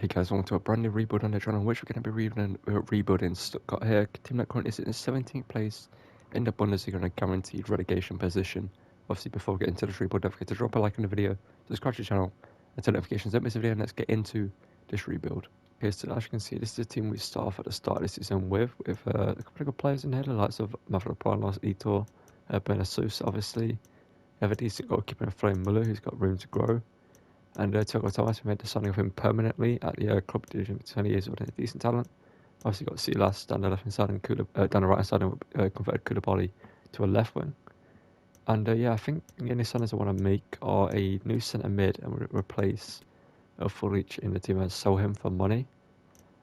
Hey guys, welcome to a brand new rebuild on the channel, in which we're going to be rebuilding Stuttgart here. A team that currently sits in 17th place in the Bundesliga on a guaranteed relegation position. Obviously, before we get into this rebuild, don't forget to drop a like on the video, subscribe to the channel, and turn notifications. Don't miss a video, and let's get into this rebuild. Okay, so as you can see, this is the team we start off at the start of the season with a couple of good players in here, the likes of Mavropanos, Itor, Benasus, obviously. We have a decent goalkeeper in Florian Muller, who's got room to grow. And Thiago Thomas, we made the signing of him permanently at the club division for 20 years old and a decent talent. Obviously got Silas down the left hand side and down the right hand side, and converted Koulibaly to a left wing. And yeah, I think the only signings I want to make are a new centre mid and replace Fulrich in the team and sell him for money,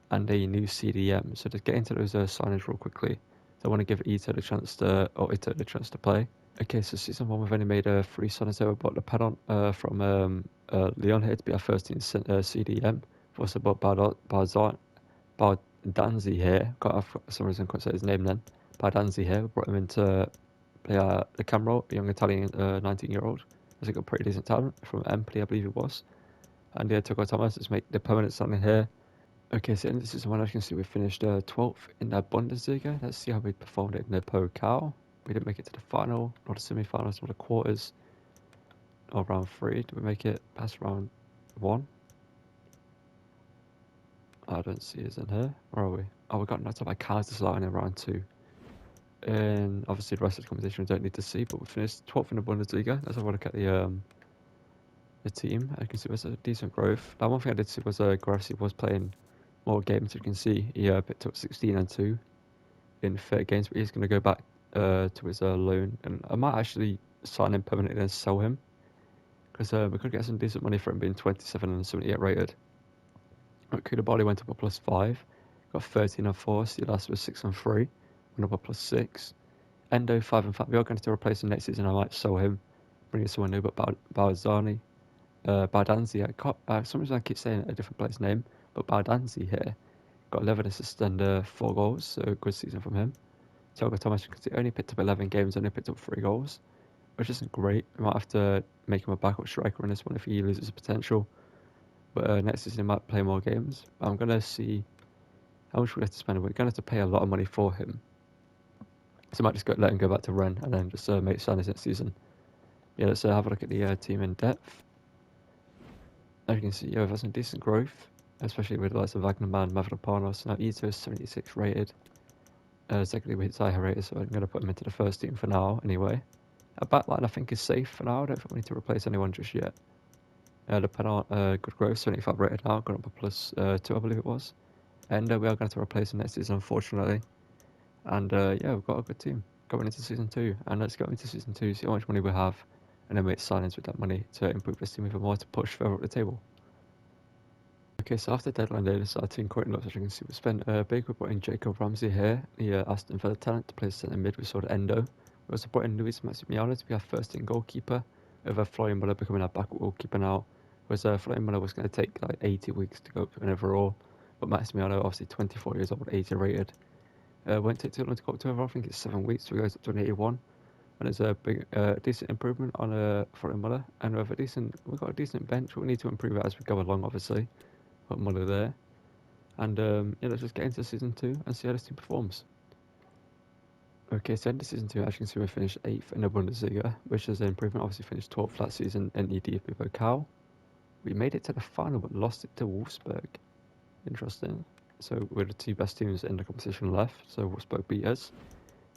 and a new CDM. So to get into those signings real quickly, so I want to give Ito the chance to play. Okay, so season 1 we've only made 3 signings there. We bought the Padon from Leon here to be our first team CDM. We've also bought Bardanzi here. For some reason I couldn't say his name then. Bardanzi here. We brought him in to play the cam role, a young Italian 19-year-old. Has got pretty decent talent from Empoli, I believe it was. And yeah, Thiago Thomas, let's make the permanent signing here. Okay, so in this season 1, as you can see, we finished 12th in the Bundesliga. Let's see how we performed in the Pokal. We didn't make it to the final, not the semi-finals, not the quarters, or round 3. Did we make it past round 1? I don't see us in here. Where are we? Oh, we got knocked out by Kaiserslautern in round 2. And obviously the rest of the competition we don't need to see, but we finished 12th in the Bundesliga. Let's have a look at the team. I can see there's a decent growth. Now, one thing I did see was Grassi was playing more games. You can see he picked up 16 and 2 in 30 games, but he's going to go back to his loan, and I might actually sign him permanently and sell him, because we could get some decent money for him being 27 and 78 rated. Koulibaly went up a +5, got 13 and 4. Silas was 6 and 3, went up a +6. Endo 5 and 5. We are going to replace him next season. I might sell him, bring in someone new, but Barzani, Bardanzi. For some reason I keep saying a different player's name, but Bardanzi here got 11 assists and 4 goals, so good season from him. Thiago Thomas, because he only picked up 11 games, only picked up 3 goals, which isn't great. We might have to make him a backup striker in this one if he loses potential. But next season he might play more games. But I'm going to see how much we have to spend. We're going to have to pay a lot of money for him. So I might just let him go back to Rennes and then just make signings next season. Yeah, let's have a look at the team in depth. As you can see, yeah, we've had some decent growth, especially with the likes of Wagnerman, Mavropanos. Now Ito is 76 rated. Secondly, with Zaha rated, so I'm going to put him into the first team for now anyway. A backline I think is safe for now. I don't think we need to replace anyone just yet. The penalty, good growth, 75 rated now, gone up a +2 I believe it was. And we are going to replace him next season, unfortunately. And yeah, we've got a good team going into season 2. And let's go into season 2, see how much money we have, and then make signings with that money to improve this team even more, to push further up the table. Okay, so after deadline day, this team currently looks, as you can see, we spent Baker brought in Jacob Ramsey here. He asked him for the talent to play centre mid. We sold Endo. We also brought in Luis Maximiano to be our first team goalkeeper, over Florian Muller becoming our backup goalkeeper now. Whereas Florian Muller was going to take like 80 weeks to go up to an overall, but Maximiano, obviously 24 years old, 80 rated. Won't take too long to go up to overall. I think it's 7 weeks, so he goes up to an 81. And there's a big, decent improvement on Florian Muller, and we've got a decent bench. We need to improve it as we go along, obviously. Put Muller there, and yeah, let's just get into season 2 and see how this team performs. Okay, so into season 2, as you can see, we finished 8th in the Bundesliga, which is an improvement. Obviously, finished 12th last season in the DFB Pokal. We made it to the final, but lost it to Wolfsburg. Interesting. So we're the 2 best teams in the competition left. So Wolfsburg beat us,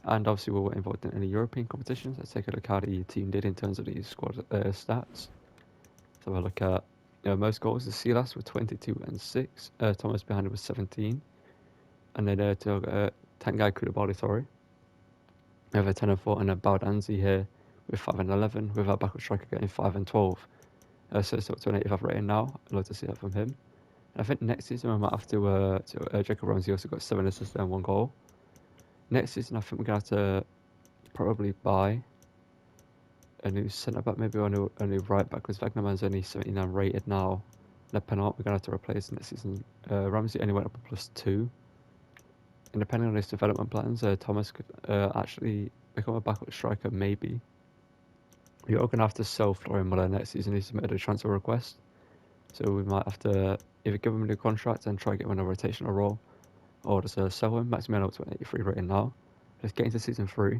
and obviously we weren't involved in any European competitions. Let's take a look at how the team did in terms of the squad stats. So we'll look at most goals. The Silas with 22 and 6. Thomas behind it with 17. And then Tanguy Koulibaly, sorry. We have a 10 and 4, and a Baldanzi here with 5 and 11, with our backup striker getting 5 and 12. So it's up to an 85 rating now. I'd love to see that from him. And I think next season we might have to Jacob Ramsey also got 7 assists and 1 goal. Next season I think we're going to have to probably buy a new centre back, maybe a new right back, because Wagnerman's only 79 rated now. And a penalty we're going to have to replace next season. Ramsey only went up a +2. And depending on his development plans, Thomas could actually become a backup striker, maybe. We are going to have to sell Florian Muller next season. He submitted a transfer request, So we might have to either give him a new contract and try to get him in a rotational role, or just sell him. Maximiano to an 83 rating now. Just get into season 3.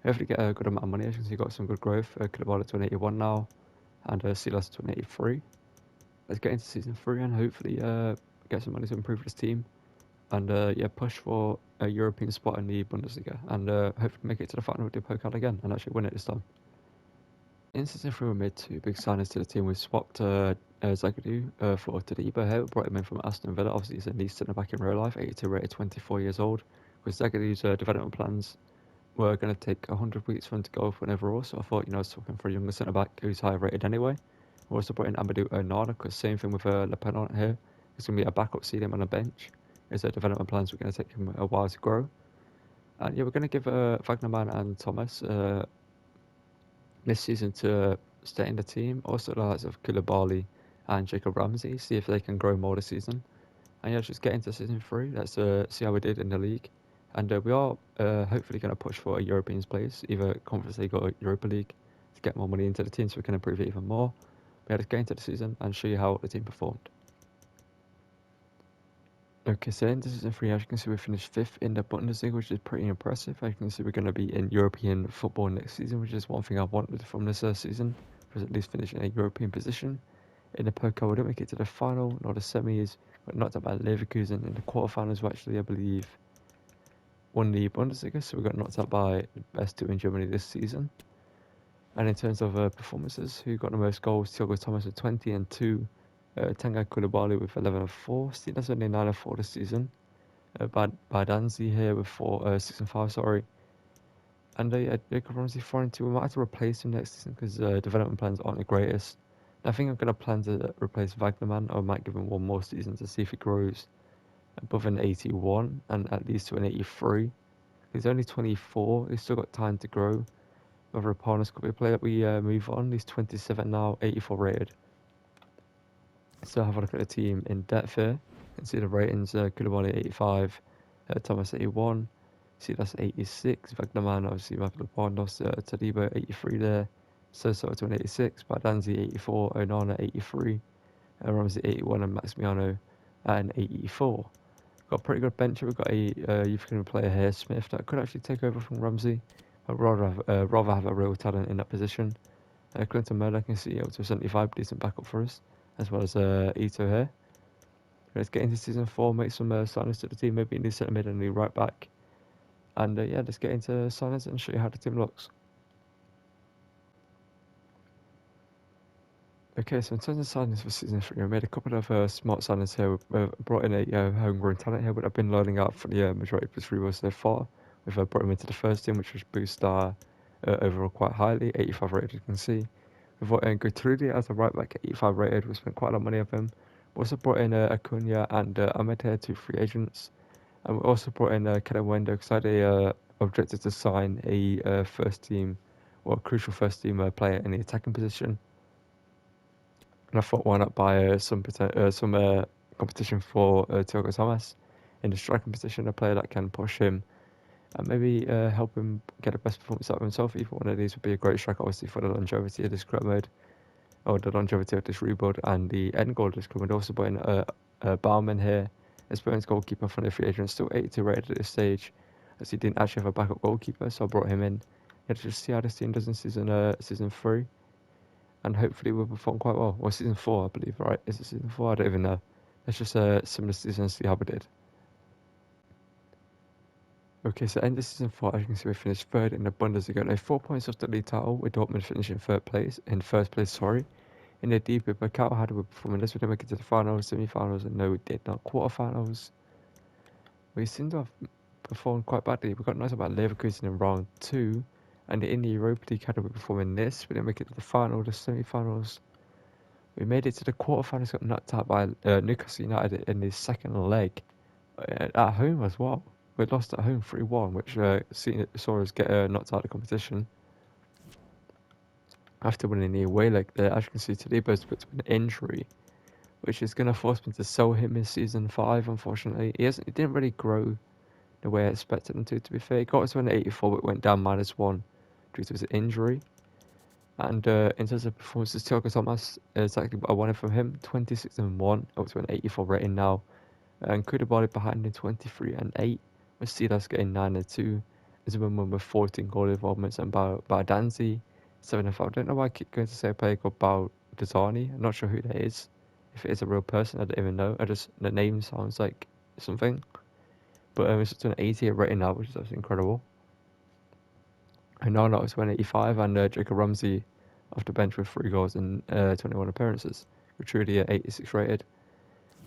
Hopefully get a good amount of money. As you can see, got some good growth. Koulibaly to an 81 now, and Silas to an 83. Let's get into season 3 and hopefully get some money to improve this team. And yeah, push for a European spot in the Bundesliga, and hopefully make it to the final with the Pokal again and actually win it this time. In season 3, we made 2 big signings to the team. We swapped Zagadou for Todibo here. We brought him in from Aston Villa. Obviously, he's a nice centre back in real life, 82 rated, 24 years old. With Zagadou's development plans, we're going to take 100 weeks for him to go for an overall. So I thought, I was talking for a younger centre back who's higher rated anyway. We also brought in Amadou Onana, because same thing with Le Pen on here. He's going to be a backup seating on the bench. His development plans are going to take him a while to grow. And yeah, we're going to give Wagnerman and Thomas this season to stay in the team. Also the likes of Koulibaly and Jacob Ramsey, see if they can grow more this season. And yeah, just get into season 3. Let's see how we did in the league. And we are hopefully going to push for a European place, either Conference League or Europa League, to get more money into the team so we can improve it even more. But yeah, let's get into the season and show you how the team performed. Okay, so in season 3, as you can see, we finished 5th in the Bundesliga, which is pretty impressive. As you can see, we're going to be in European football next season, which is one thing I wanted from this season, was at least finishing a European position. In the Pokal, we didn't make it to the final, nor the semis, but knocked out by Leverkusen. In the quarterfinals, we actually, I believe, won the Bundesliga, so we got knocked out by the best 2 in Germany this season. And in terms of performances, who got the most goals? Thiago Thomas with 20 and 2. Tanguy Koulibaly with 11 and 4. That's only 9 and 4 this season. Badanzi here with 6 and 5, sorry. And yeah, Jacob Ramsey 4 and 2. We might have to replace him next season because development plans aren't the greatest. I think I'm going to plan to replace Wagnerman. I might give him one more season to see if he grows above an 81 and at least to an 83. He's only 24. He's still got time to grow. Whether opponents could be a player that we move on. He's 27 now, 84 rated. So have a look at the team in depth here. You can see the ratings, Koulibaly 85, Thomas 81, see that's 86, Wagnerman obviously Mavropanos, Todibo 83 there, Soto to an 86, Badanzi 84, Onana 83, Ramsey 81 and Maximiano at an 84. Got a pretty good bench here. We've got a youth academy player here, Smith, that could actually take over from Ramsey. I'd rather have a real talent in that position. Clinton Murdoch can see up to 75, decent backup for us, as well as Ito here. Let's get into season 4, make some signings to the team, maybe a new centre mid and a new right back. And yeah, let's get into signings and show you how the team looks. Okay, so in terms of signings for season 3, we made a couple of smart signings here. We've brought in a homegrown talent here, but I've been learning out for the majority of the 3 roles so far. We've brought him into the first team, which was boost our overall quite highly, 85 rated, you can see. We've brought in Gutrudi as a right back, 85 rated. We spent quite a lot of money on him. We also brought in Acuna and Ahmed here, 2 free agents. And we also brought in Kellen Wendo because I had a objective to sign a first team, or a crucial first team player in the attacking position. And I thought, why not buy some competition for Thiago Thomas in the striking position, a player that can push him and maybe help him get the best performance out of himself. Either one of these would be a great striker, obviously, for the longevity of this club mode, or the longevity of this rebuild, and the end goal of this club. And also put in Bauman here, experienced goalkeeper from the free agent, still 82 rated at this stage, as he didn't actually have a backup goalkeeper, so I brought him in. Yeah, to just see how this team does in season 3. And hopefully we'll perform quite well. Well, season 4, I believe, right? Is it season 4? I don't even know. Let's just similar season and see how we did. Okay, so end of season 4, as you can see, we finished 3rd in the Bundesliga. Only 4 points off the league title, with Dortmund finishing in first place, sorry. In the DP, Bakao had we performing this, we didn't make it to the finals, semi-finals, and no, we did not. Quarterfinals, we seem to have performed quite badly. We got knocked out by Leverkusen in round 2. And in the Europa League, how did we perform in this? We didn't make it to the final, the semi-finals. We made it to the quarterfinals, got knocked out by Newcastle United in the second leg. At home as well. We lost at home 3-1, which saw us get knocked out of the competition. After winning the away leg there, as you can see, Todibo's put to an injury, which is going to force me to sell him in season 5, unfortunately. He didn't really grow the way I expected him to be fair. He got us to an 84, but went down -1 due to his injury. And in terms of performances, Thiago Thomas is exactly what I wanted from him. 26 and 1, up to an 84 rating now. And Koulibaly behind in 23 and 8. With Silas getting 9 and 2. Zimmerman with 14 goal involvements, and Bardanzi 7 and 5. I don't know why I keep going to say a player called Baldazani. I'm not sure who that is. If it is a real person, I don't even know. The name sounds like something. But it's just an 88 rating now, which is absolutely incredible. And now it's 185, and Jacob Ramsey off the bench with 3 goals and 21 appearances. We're truly at 86 rated.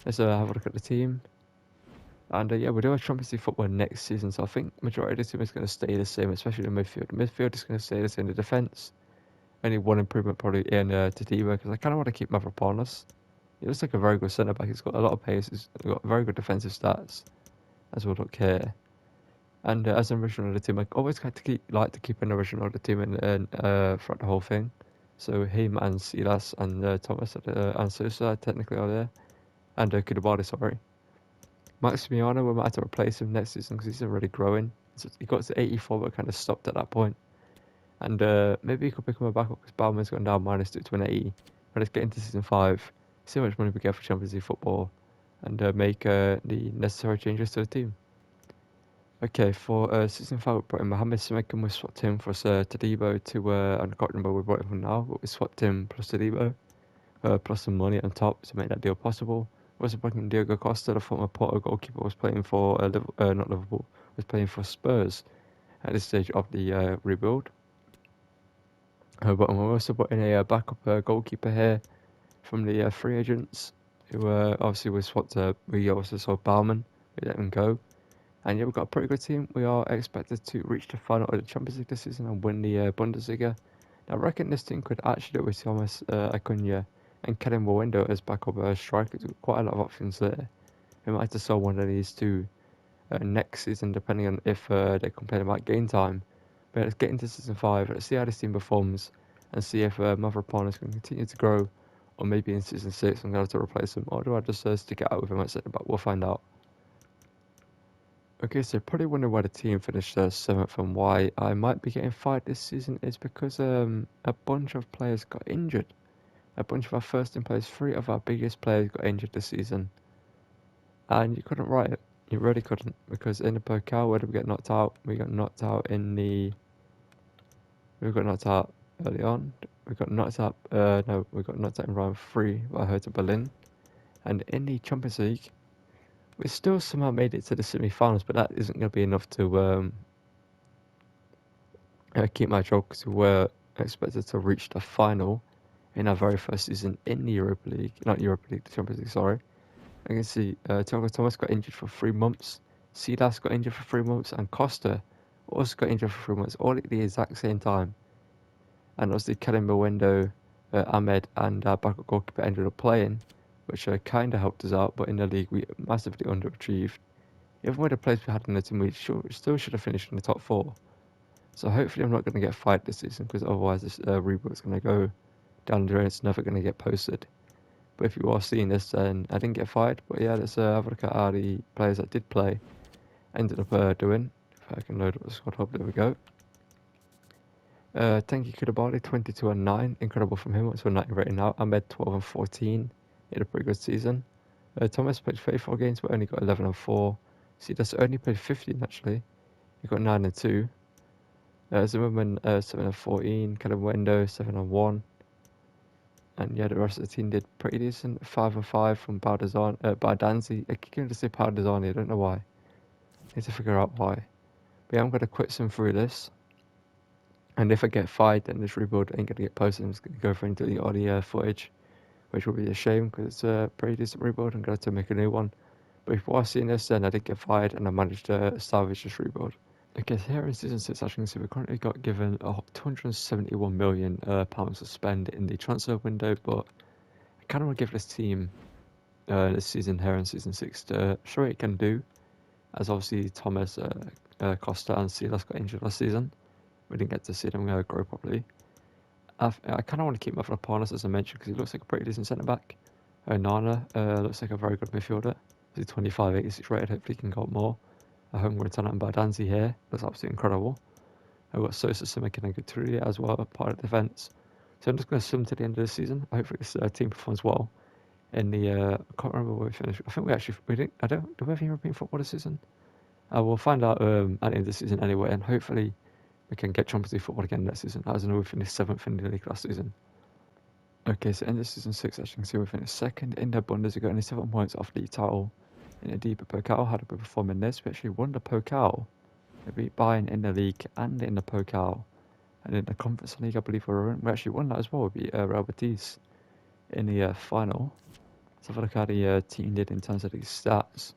Let's have a look at the team. And yeah, we're doing Champions League football next season, so I think majority of the team is going to stay the same, especially the midfield. The midfield is going to stay the same. The defence, only one improvement probably in Tadibo, because I kind of want to keep Mavropanos. He looks like a very good centre back. He's got a lot of pace. He's got very good defensive stats, as we'll look here. And as an original of the team, I always like to keep an original of the team in throughout the whole thing. So him and Silas and Thomas and Sosa technically are there, and Koulibaly, sorry. Maximiano, we might have to replace him next season because he's already growing. So he got to 84 but kind of stopped at that point. And maybe he could become a backup because Bauman's gone down -2 to an 80. But let's get into season 5, see how much money we get for Champions League football, and make the necessary changes to the team. Okay, for season 5, we brought in Mohamed Simic, and we swapped him for Tadibo to, I can't remember we brought him from now, but we swapped him plus Tadibo, plus some money on top to make that deal possible. We also brought in Diogo Costa, the former Porto goalkeeper, was playing for, not Liverpool, was playing for Spurs at this stage of the rebuild. But we also brought in a backup goalkeeper here from the free agents, who obviously we swapped, we also saw Bauman, we let him go. And yeah, we've got a pretty good team. We are expected to reach the final of the Champions League this season and win the Bundesliga. Now, I reckon this team could actually do it with Thomas Acuna and Kellen Mwendo as backup strikers. We've got quite a lot of options there. We might have to sell one of these two next season, depending on if they complain about game time. But let's get into season 5. Let's see how this team performs and see if Mavropanos can continue to grow, or maybe in season 6 I'm going to have to replace him, or do I just stick it out with him at centre back? We'll find out. Okay, so probably wondering why the team finished 7th and why I might be getting fired this season is because a bunch of players got injured. A bunch of our first team players, 3 of our biggest players got injured this season. And you couldn't write it. You really couldn't. Because in the Pokal, where did we get knocked out? We got knocked out in the... We got knocked out early on. We got knocked out... no, we got knocked out in round 3 by Hertha Berlin. And in the Champions League, we still somehow made it to the semi-finals, but that isn't going to be enough to keep my job, because we were expected to reach the final in our very first season in the Europa League. Not Europa League, the Champions League, sorry. I can see Thiago Thomas got injured for 3 months, Silas got injured for 3 months, and Costa also got injured for 3 months, all at the exact same time. And obviously Kellen Mwendo, Ahmed, and our backup goalkeeper ended up playing, which kind of helped us out, but in the league we massively underachieved. Even with the players we had in the team, we still should have finished in the top 4. So hopefully I'm not going to get fired this season, because otherwise this rebuild's going to go down the drain. It's never going to get posted. But if you are seeing this, then I didn't get fired. But yeah, let's have a look at how the players that did play ended up doing. If I can load up the squad hub, there we go. Tanguy Koulibaly, 22 and 9, incredible from him. What's 90 rating now? Ahmed, 12 and 14, he had a pretty good season. Thomas played 34 games, but only got 11 and 4. Silas only played 15 actually. He got 9 and 2. Zimmerman, 7 and 14. Kellen Mwendo, 7 and 1. And yeah, the rest of the team did pretty decent. 5 and 5 from Bardanzi. I keep going to say Baldazani, I don't know why. I need to figure out why. But yeah, I'm going to quit some through this. And if I get fired, then this rebuild ain't going to get posted. I'm just going to go for into the audio footage, which will be a shame because it's a pretty decent rebuild. I'm going to have to make a new one. But if you are seeing this, then I did get fired and I managed to salvage this rebuild. Okay, so here in season 6, as you can see, we currently got given £271 million to spend in the transfer window, but I kind of want to give this team this season here in season 6 to show what it can do, as obviously Thomas, Costa and Silas got injured last season. We didn't get to see them grow properly. I kind of want to keep Mavropanos, as I mentioned, because he looks like a pretty decent centre-back. Nana looks like a very good midfielder. He's 25, 86 rated, hopefully he can go up more. Homegrown talent Bardanzi here, looks absolutely incredible. I've got Sosa, Simic and Gaturia as well, part of the defence. So I'm just going to sum to the end of the season. Hopefully this team performs well. In the I can't remember where we finished. I think we didn't. I don't. Do we have European football this season? We'll find out at the end of the season anyway, and hopefully we can get Champions League football again next season. As I know, we finished 7th in the league last season. Okay, so in the season 6, as you can see, we finished 2nd in the Bundesliga, only 7 points off the title. In the deeper Pokal, had a good performance in this. We actually won the Pokal. We beat Bayern in the league and in the Pokal. And in the Conference League, I believe we actually won that as well. We beat Real Betis in the final. Let's have a look how the team did in terms of these stats.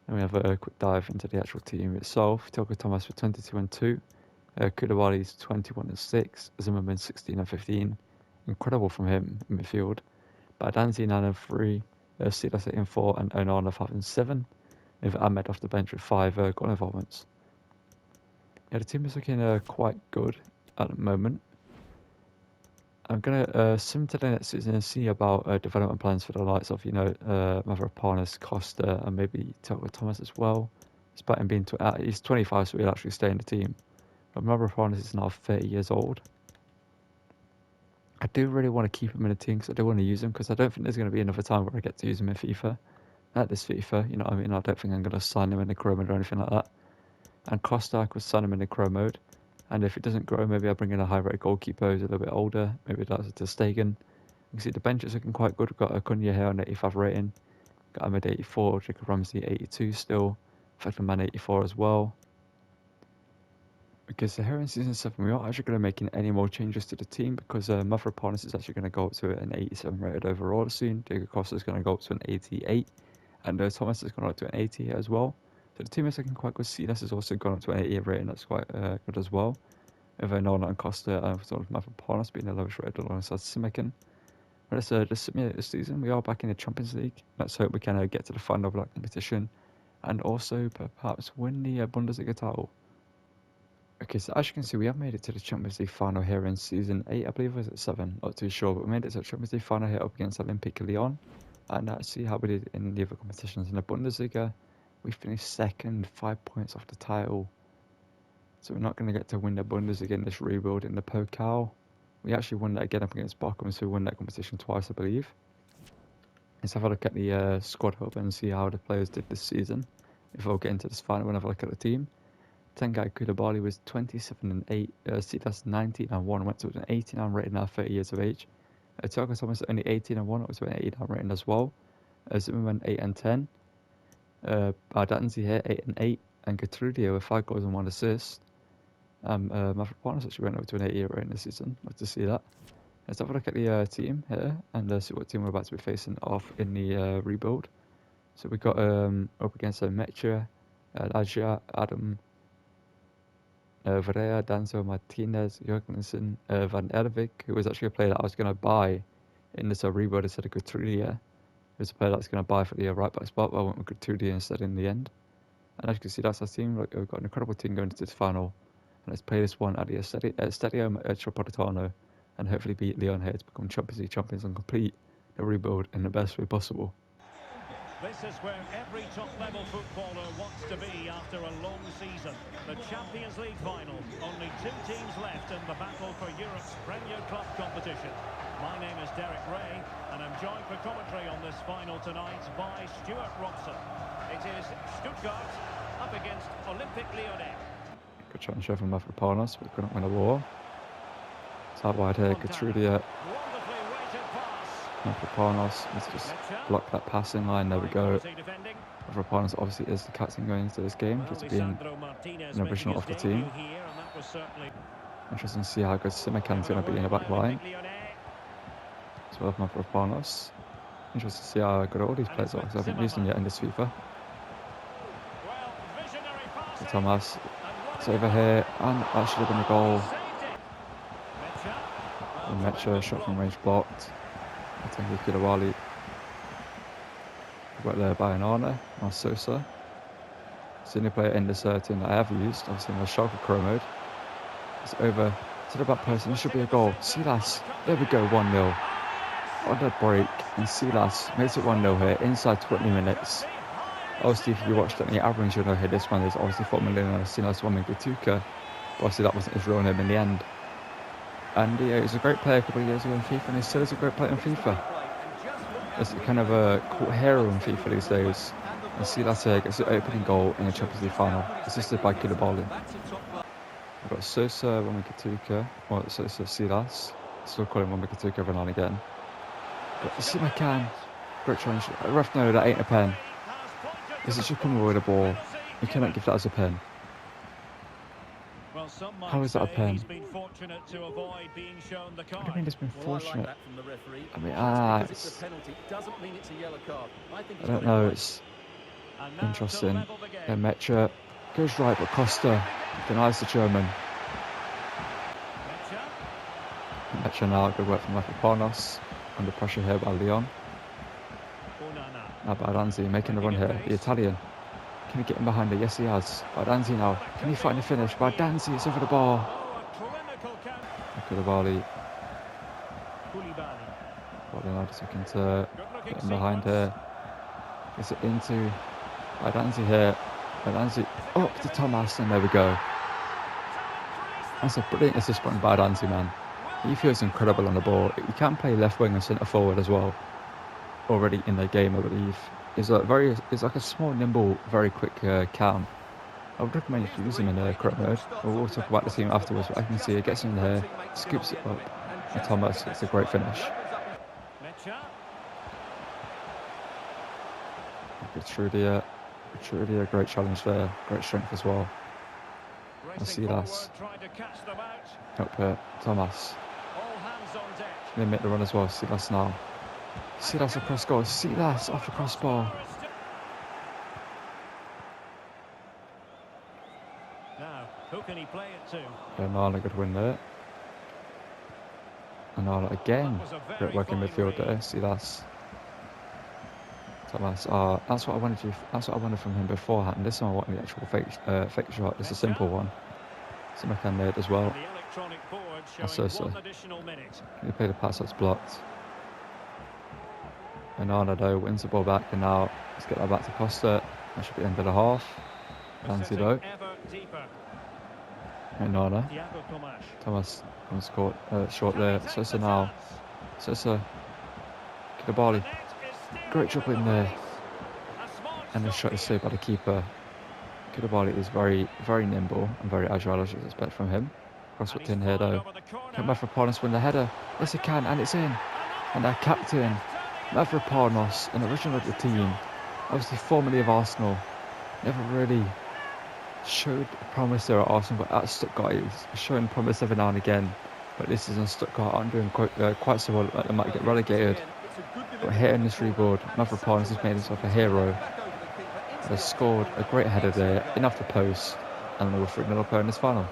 And we have a quick dive into the actual team itself. Thiago Thomas for 22 and 2. Koulibaly's 21 and 6. Zimmerman 16 and 15. Incredible from him in midfield. Badanzi 9 and 3. Silas 8 and 4. And Onana 5 and 7. With Ahmed off the bench with 5 goal involvements. Yeah, the team is looking quite good at the moment. I'm going to sim to the next season and see about development plans for the likes of, Mavropanos, Costa, and maybe Thiago Thomas as well. Despite him being, he's 25, so he'll actually stay in the team. But Mavropanos is now 30 years old. I do really want to keep him in the team because I do want to use him, because I don't think there's going to be another time where I get to use him in FIFA. At this FIFA, you know what I mean? I don't think I'm going to sign him in the Pro mode or anything like that. And Costa, I could sign him in the Pro mode. And if it doesn't grow, maybe I'll bring in a high-rated goalkeeper who's a little bit older. Maybe that's Ter Stegen. You can see the bench is looking quite good. We've got Acuna here on 85 rating. Got Ahmed 84, Jacob Ramsey 82 still. Fekman 84 as well. Okay, so here in Season 7, we aren't actually going to make any more changes to the team because Mavropanos is actually going to go up to an 87 rated overall soon. Diego Costa is going to go up to an 88. And Thomas is going up to an 80 here as well. So the team is looking quite good. Silas has also gone up to an 88 rating. That's quite good as well. With Onana and Costa and Mavropanos being the lowest rated alongside Simikin. But let's just simulate this season. We are back in the Champions League. Let's hope we can get to the final of that competition. And also perhaps win the Bundesliga title. Okay, so as you can see, we have made it to the Champions League final here in Season 8, I believe, or was it 7? Not too sure, but we made it to the Champions League final here up against Olympique Lyon. And let's see how we did in the other competitions. In the Bundesliga, we finished 2nd, 5 points off the title. So we're not going to get to win the Bundesliga in this rebuild. In the Pokal, we actually won that again up against Bochum, so we won that competition twice, I believe. Let's have a look at the squad hub and see how the players did this season. If I'll get into this final, we'll have a look at the team. Tengai Koulibaly was 27 and 8. Silas 19 and 1. Went to an 89 rating now, 30 years of age. Thiago Thomas only 18 and 1. It was an 89 rating as well. Zimmerman 8 and 10. Badanzi here 8 and 8. And Gatrudia with 5 goals and 1 assist. Mavropanos actually went up to an 88 rating this season. Like to see that. Let's have a look at the team here and see what team we're about to be facing off in the rebuild. So we got up against Mecha, Lagia, Adam, Varea, Danzo, Martinez, Jorgensen, Van Ervik, who was actually a player that I was going to buy in this rebuild instead of Gatrudia. Who's a player that's going to buy for the right back spot, but I went with Gatrudia instead in the end. And as you can see, that's our team. Like, we've got an incredible team going into this final. And let's play this one at the Stadio Metropolitano and hopefully beat Lyon here to become Champions League champions and complete the rebuild in the best way possible. This is where every top-level footballer wants to be after a long season. The Champions League final. Only 2 teams left in the battle for Europe's Premier Club competition. My name is Derek Ray, and I'm joined for commentary on this final tonight by Stuart Robson. It is Stuttgart up against Olympique Lyonnais. Good shot and show from Mavropanos, but couldn't win a war. It's out wide here, Gatrudia. Mavropanos needs to just block that passing line. There we go. Mavropanos obviously is the captain going into this game, just being an original off the team. Interesting to see how good Simikan's going to be in the back line. So we have Mavropanos. Interesting to see how good all these players are, because I haven't used them yet in this FIFA. So Thomas, it's over here, and that should have been a goal. And Mecha, shot from range blocked. I think we could have Wally. Right there by Onana, now Sosa. It's the only player in this team that I have used, obviously in the Schalke Pro mode. It's over to the back person, it should be a goal. Silas, there we go, 1-0. On that break, and Silas makes it 1-0 here, inside 20 minutes. Obviously, if you watched any average, you'll know here this one is obviously Formula Silas Wamingatuka. Obviously, that wasn't his real name in the end. And he was a great player a couple of years ago in FIFA, and he still is a great player in FIFA. It's kind of a cult hero in FIFA these days. And see that gets the opening goal in the Champions League final, assisted by Koulibaly. We've got Sosa, Wamikatuka, or Sosa Silas. Still call him Wamikatuka every now and again. But Simakan, great challenge. Ref, no, that ain't a pen. This is just coming away with a ball. You cannot give that as a pen. How is that a pen? What do you mean it's been fortunate? I mean, it's... I don't know, it's interesting. Mecha goes right, but Costa denies the German. Mecha now, good work from Mafropanos. Under pressure here by Leon. Now Bardanzi making the run here, the Italian. Can he get in behind it? Yes, he has. Bardanzi now. Can he find the finish? Bardanzi, it's over the bar. Koulibaly. Now just looking to get in behind here. Gets it into Bardanzi here. Bardanzi up to Thomas, and there we go. That's a brilliant assist from Bardanzi, man. He feels incredible on the ball. He can play left wing and centre forward as well. Already in the game, I believe. He's like a small, nimble, very quick cam. I would recommend you use him in correct mode. We'll talk about the team afterwards, but I can see it gets in there, scoops it up, and Thomas gets a great finish. Truly a great challenge there, great strength as well. I see that. Up here, Thomas. They make the run as well. See that now. See that's across goal. See that off the crossbar. Now, who can he play it to? Nala, good win there. And Nala again. Great work in midfield there. See that's Thomas. That's what I wanted. That's what I wanted from him beforehand. This one I wanted the actual fake shot. It's a simple one. Simakan there as well. That's Sosa. Can he play the pass that's blocked? And Nana though wins the ball back, and now let's get that back to Costa. That should be the end of the half. Fancy though. And Nana. Thomas comes caught short there. Sosa now. Sosa. Koulibaly. Great job in there. And the shot is saved by the keeper. Koulibaly is very, very nimble and very agile, as you'd expect from him. Crossfoot in here though. Can Mavropanos win the header? Yes, he can, and it's in. And our captain, Mavropanos, an original of the team, obviously formerly of Arsenal, never really showed promise there at Arsenal, but at Stuttgart he's showing promise every now and again. But this is in Stuttgart, aren't doing quite so well, like they might get relegated. But hitting this rebound, Mavropanos has made himself a hero. Has scored a great header there, in off the post, and they were 3-0 up in this final.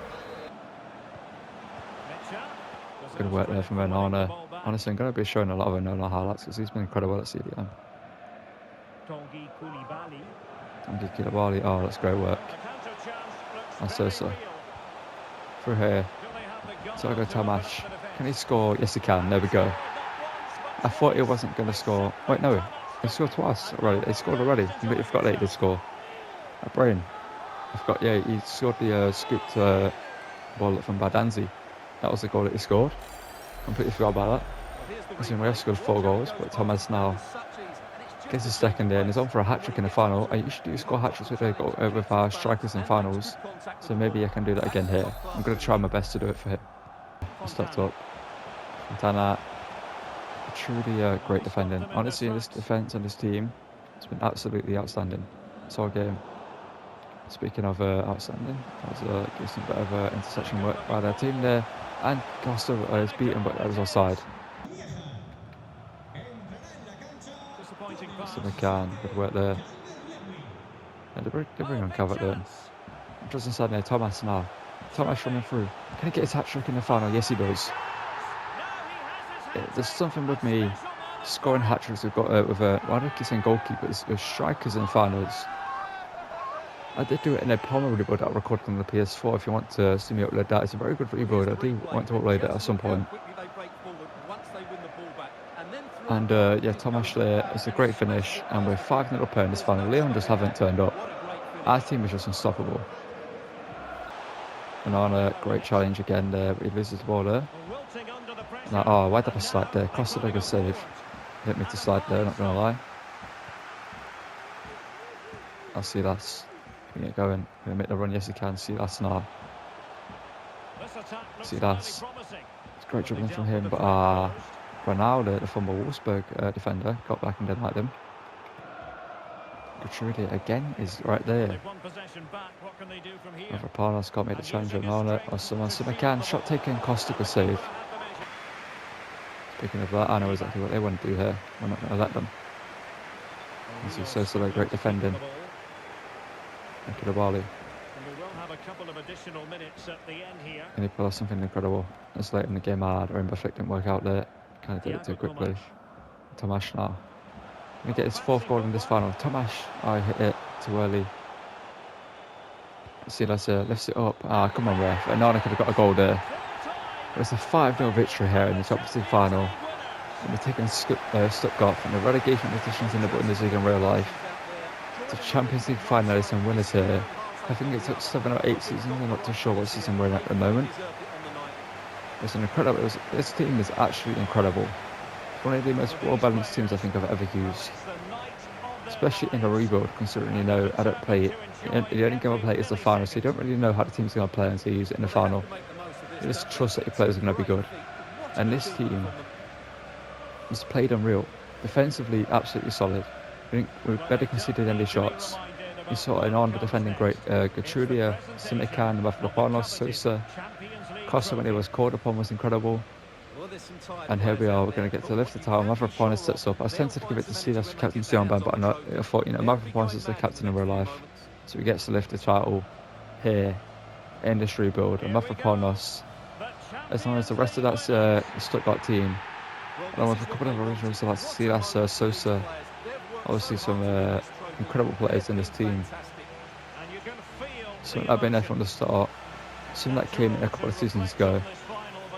Good work there from Onana. Honestly, I'm going to be showing a lot of Onana highlights because he's been incredible at CDM. Tanguy Koulibaly, oh, that's great work. And Sosa. Through here. Thiago Tomas. Can he score? Yes, he can. There we go. I thought he wasn't going to score. Wait, no. He scored twice already. He scored already. Completely forgot that he did score. A brain. I forgot, yeah, he scored the scooped ball from Bardanzi. That was the goal that he scored. Completely forgot about that. As we have scored 4 goals, but Thomas now gets his second in. He's on for a hat-trick in the final. I usually do score hat-tricks with our strikers in finals, so maybe I can do that again here. I'm going to try my best to do it for him. I stepped up. Fontana, truly great defending. Honestly, this defence and this team has been absolutely outstanding. This whole game. Speaking of outstanding, that was a decent bit of interception work by their team there. And Costa is beaten, but that was offside. So they can. Good work there. And they bring on Calvert there. Just inside there, Thomas now. Thomas running through. Can he get his hat-trick in the final? Yes, he does. There's something with me scoring hat-tricks we've got with why do I keep saying goalkeepers? With strikers in finals. I did do it in a Palmer rebuild that I recorded on the PS4. If you want to see me upload that, it's a very good rebuild. I do want to upload it at some point. And yeah, Thomas there, it's a great finish, and we're 5-0 up in this final. Leon just haven't turned up. Our team is just unstoppable. Banana, great challenge again there, but he loses the ball there. Wilting under the pressure. Now, oh, why did I And slide there? now Costa they a save. Hit me to slide there, not gonna lie. I'll see that's gonna get going. Gonna make the run, yes he can. See that's now. This attack looks See fairly that's promising. it's great But they dribbling from dealt with him, the but threat first. Ronaldo, the former Wolfsburg defender, got back and didn't like them. Gertrude again is right there. They've won possession back. What can they do from here? Mavropanos can't make the And challenge. using his Ronaldo strength or someone. to So they seal can. the Shot ball. taken. Costa good save. Keeper had the measure. Speaking of that, I know exactly what they want to do here. We're not going to let them. A This real is so struggle great to keep on defending. the ball. And Koulibaly. And we will have a couple of additional minutes at the end here. And he pulled off something incredible. It's late in the game hard. Or imperfect didn't work out there. Kind of did it too Thiago quickly. Tomas. Tomash now. Gonna get his fourth goal in this final. Tomash. Oh, he hit it too early. See, let's lifts it up. Ah, come on, ref. Nana could have got a goal there. But it's a 5-0 victory here in the Champions League final. And we're taking Stuttgart from the relegation positions in the Bundesliga in real life to Champions League finalists and winners here. I think it took 7 or 8 seasons. I'm not too sure what season we're in at the moment. It's an incredible. This team is actually incredible. It's one of the most well-balanced teams I think I've ever used, especially in a rebuild. Considering I don't play it. The only game I play is the final, so you don't really know how the team's going to play until you use it in the final. You just trust that your players are going to be good. And this team has played unreal. Defensively, absolutely solid. I think we've barely conceded any shots. You saw an on the defending great Gatrudia, Simikan, Mavropanos, Sosa. Costa when he was called upon was incredible. And here we are, we're going to get to lift the title. Mavropanos sets up. I was tempted to give it to Silas for captaincy armband, but I thought, Mavropanos is the captain in real life. So he gets to lift the title here in this rebuild. And Mavropanos, as long as the rest of that Stuttgart team, along with a couple of originals like Silas, Sosa, obviously some incredible players in this team. Some that have been there from the start, some that came in a couple of seasons ago.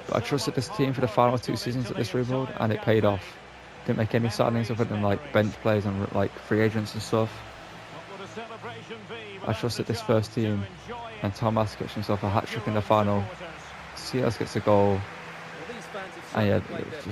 But I trusted this team for the final 2 seasons of this rebuild, and it paid off. Didn't make any signings other than like bench players and like free agents and stuff. I trusted this first team, and Thomas gets himself a hat-trick in the final. Silas gets a goal. And yeah, it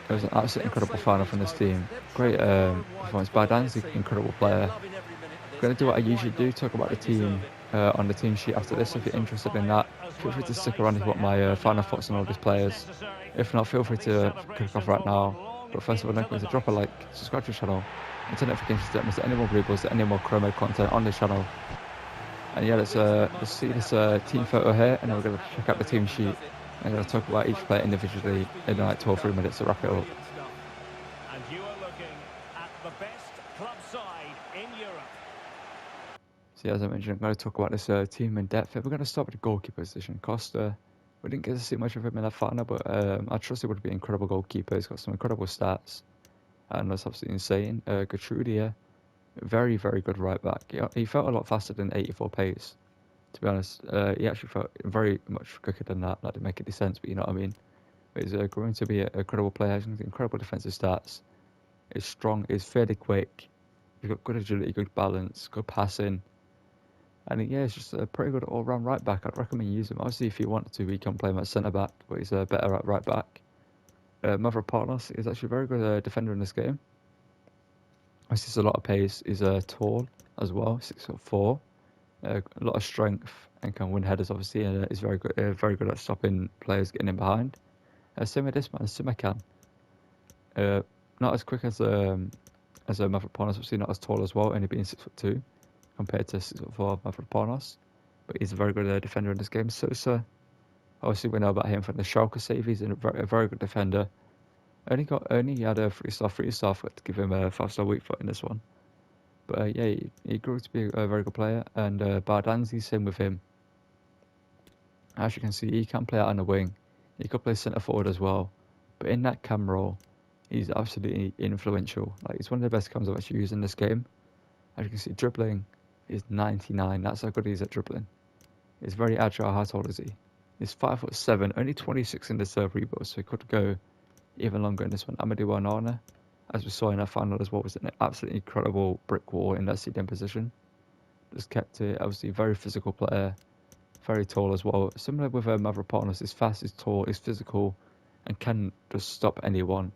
was an absolutely incredible final from this team. Great performance by Danzig, incredible player. I'm going to do what I usually do, talk about the team on the team sheet after this. If you're interested in that, feel free to stick around if you want my final thoughts on all these players. If not, feel free to click off right now. But first of all, don't forget to drop a like, subscribe to the channel, and turn notifications to don't miss any more rebuilds, any more Chrome content on the channel. And yeah, let's see this team photo here, and then we're going to check out the team sheet. I'm going to talk about each player individually in like 2 or 3 minutes to wrap it up. And you are looking at the best club side in Europe. So yeah, as I mentioned, I'm going to talk about this team in depth. We're going to start with the goalkeeper position. Costa, we didn't get to see much of him in that final, but I trust he would be an incredible goalkeeper. He's got some incredible stats, and that's absolutely insane. Gatrudia, very, very good right back. He felt a lot faster than 84 pace. To be honest, he actually felt very much quicker than that. That didn't make any sense, but you know what I mean. But he's growing to be a credible player. He's got incredible defensive stats. He's strong. He's fairly quick. He's got good agility, good balance, good passing. And yeah, he's just a pretty good all-round right back. I'd recommend using him. Obviously, if you wanted to, you can play him at centre back, but he's better at right back. Mavropanos is actually a very good defender in this game. He has a lot of pace. He's tall as well, 6'4". A lot of strength and can win headers, obviously, and is very good at stopping players getting in behind. Same with this man, Simikan. Not as quick as Mavropanos, obviously not as tall as well, only being 6'2" compared to 6'4" Mavropanos. But he's a very good defender in this game. Sosa, obviously we know about him from the Schalke save. He's a very good defender. Only had a 3-star to give him a 5-star weak foot in this one. But yeah, he grew to be a very good player, and Bardanzi, same with him. As you can see, he can play out on the wing. He could play centre forward as well. But in that cam role, he's absolutely influential. Like, he's one of the best cams I've actually used in this game. As you can see, dribbling is 99. That's how good he is at dribbling. He's very agile. How tall is he? He's 5'7", only 26 in the serve rebuild, so he could go even longer in this one. Amadou Onana, as we saw in our final as well, was an absolutely incredible brick wall in that CDM position. Just kept it. Obviously, very physical player. very tall as well. Similar with Mavropanos, he's fast, he's tall, he's physical, and can just stop anyone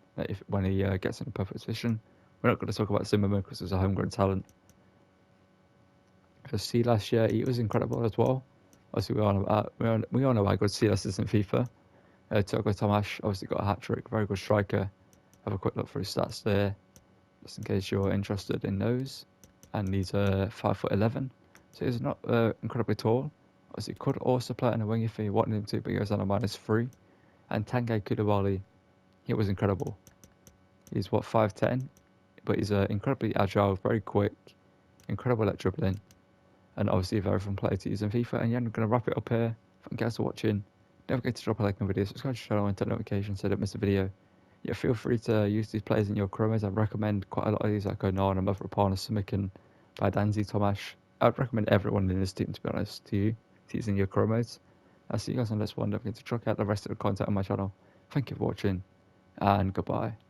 when he gets in a perfect position. We're not going to talk about Zimmerman because he's a homegrown talent. For Silas, yeah, he was incredible as well. Obviously, we all know how good Silas is in FIFA. Togo Tomash obviously got a hat-trick, very good striker. Have a quick look for his stats there, just in case you're interested in those. And he's 5'11", so he's not incredibly tall. Obviously, could also play on a wing if he wanted him to, but he was on a -3. And Tanguy Koulibaly, he was incredible. He's 5'10", but he's incredibly agile, very quick, incredible at dribbling, and obviously a very fun player to use in FIFA. And yeah, I'm going to wrap it up here. Thank you guys for watching. Don't forget to drop a like on the video, subscribe to the channel and turn notifications so you don't miss a video. Yeah, feel free to use these players in your chromas. I recommend quite a lot of these, like Onan and Mavropanos, Simic and Badanzi, Tomash. I'd recommend everyone in this team, to be honest, to use in your chromos. I'll see you guys on this one. Don't forget to check out the rest of the content on my channel. Thank you for watching, and goodbye.